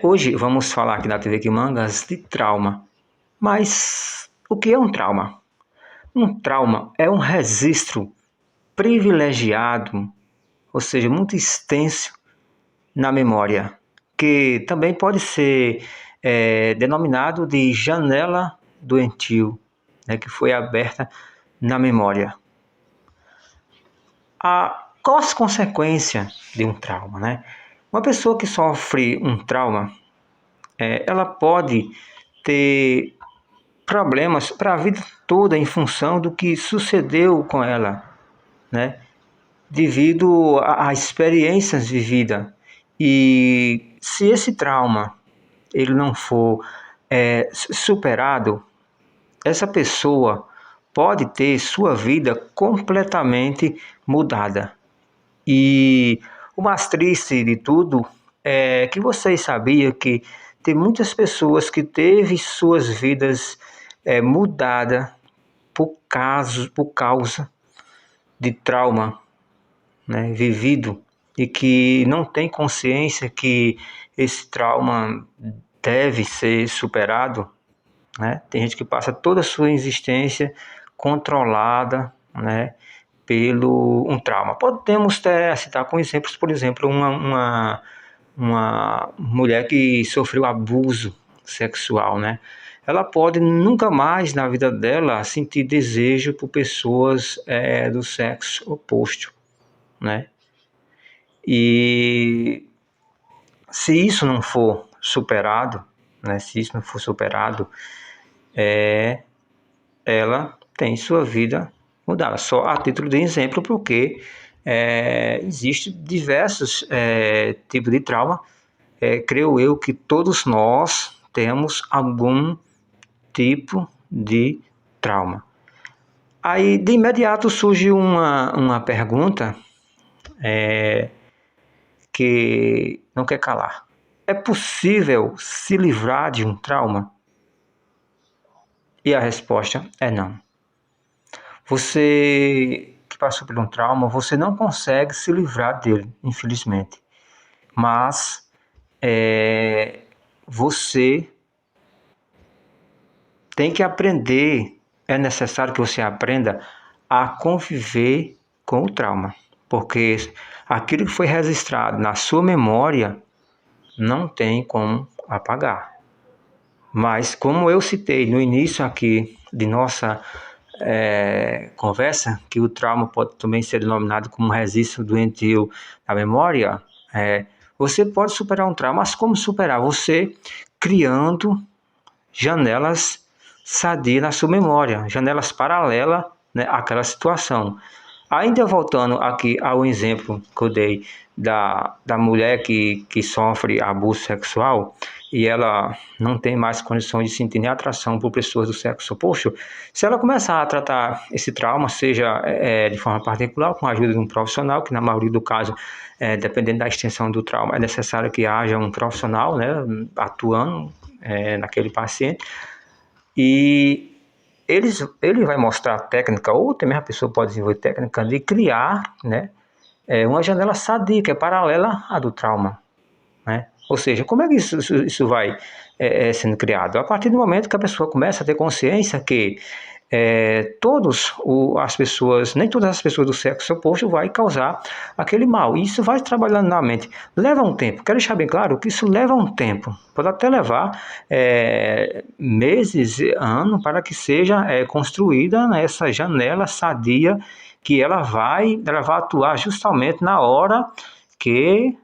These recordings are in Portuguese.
Hoje vamos falar aqui na TV Quimangas de trauma. Mas o que é um trauma? Um trauma é um registro privilegiado, ou seja, muito extenso na memória, que também pode ser denominado de janela doentio, né, que foi aberta na memória. Qual as consequências de um trauma, né? Uma pessoa que sofre um trauma, ela pode ter problemas para a vida toda em função do que sucedeu com ela, né? Devido a experiências vividas. E se esse trauma ele não for superado, essa pessoa pode ter sua vida completamente mudada. E o mais triste de tudo é que vocês sabiam que tem muitas pessoas que teve suas vidas mudadas por causa de trauma, né, vivido, e que não tem consciência que esse trauma deve ser superado, né? Tem gente que passa toda a sua existência controlada, né, pelo um trauma. Podemos citar com exemplos, por exemplo, uma mulher que sofreu abuso sexual, né? Ela pode nunca mais na vida dela sentir desejo por pessoas do sexo oposto, né? E se isso não for superado, né? Se isso não for superado, ela tem sua vida mudada. Só a título de exemplo, porque existe diversos tipos de trauma. Creio eu que todos nós temos algum tipo de trauma. Aí, de imediato, surge uma pergunta que não quer calar. É possível se livrar de um trauma? E a resposta é não. Você que passou por um trauma, você não consegue se livrar dele, infelizmente. Mas você tem que aprender, é necessário que você aprenda a conviver com o trauma. Porque aquilo que foi registrado na sua memória não tem como apagar. Mas como eu citei no início aqui de nossa conversa, que o trauma pode também ser denominado como um registro doentio da memória, você pode superar um trauma, mas como superar? Você criando janelas sadias na sua memória, janelas paralelas, né, àquela situação. Ainda voltando aqui ao exemplo que eu dei da mulher que sofre abuso sexual e ela não tem mais condições de sentir nem atração por pessoas do sexo oposto, se ela começar a tratar esse trauma, seja de forma particular, com a ajuda de um profissional, que na maioria do caso, dependendo da extensão do trauma, é necessário que haja um profissional, né, atuando naquele paciente, e ele vai mostrar a técnica, ou também a pessoa pode desenvolver técnica de criar, né, uma janela sadia, que é paralela à do trauma, né? Ou seja, como é que isso vai sendo criado? A partir do momento que a pessoa começa a ter consciência que as pessoas, nem todas as pessoas do sexo oposto vai causar aquele mal. E isso vai trabalhando na mente. Leva um tempo. Quero deixar bem claro que isso leva um tempo. Pode até levar meses, anos, para que seja construída essa janela sadia que ela vai atuar justamente na hora que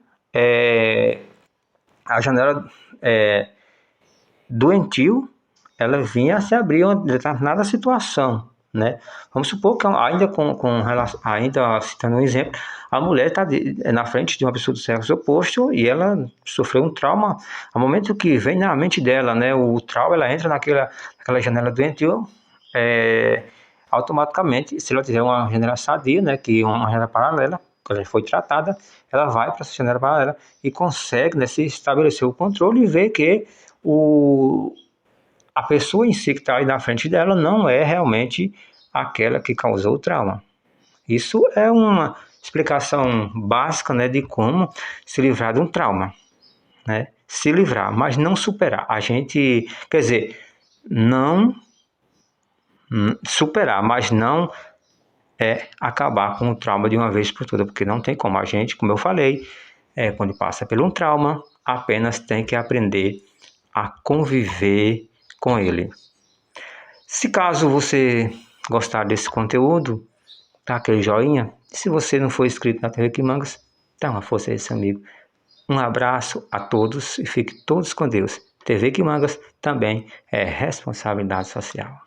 a janela doentio ela vinha a se abrir em uma determinada situação, né? Vamos supor que ainda citando um exemplo, a mulher está na frente de uma pessoa do sexo oposto e ela sofreu um trauma. Ao momento que vem na mente dela, né, o trauma, ela entra naquela janela doentio, automaticamente, se ela tiver uma janela sadia, né, que é uma janela paralela, que ela foi tratada, ela vai para essa janela paralela e consegue, né, se estabelecer o controle e ver que a pessoa em si que está aí na frente dela não é realmente aquela que causou o trauma. Isso é uma explicação básica, né, de como se livrar de um trauma. né? Se livrar, mas não superar. A gente, quer dizer, não superar, mas não acabar com o trauma de uma vez por todas, porque não tem como. A gente, como eu falei, quando passa por um trauma, apenas tem que aprender a conviver com ele. Se caso você gostar desse conteúdo, dá aquele joinha. Se você não for inscrito na TV Quimangas, dá uma força a esse amigo. Um abraço a todos e fiquem todos com Deus. TV Quimangas também é responsabilidade social.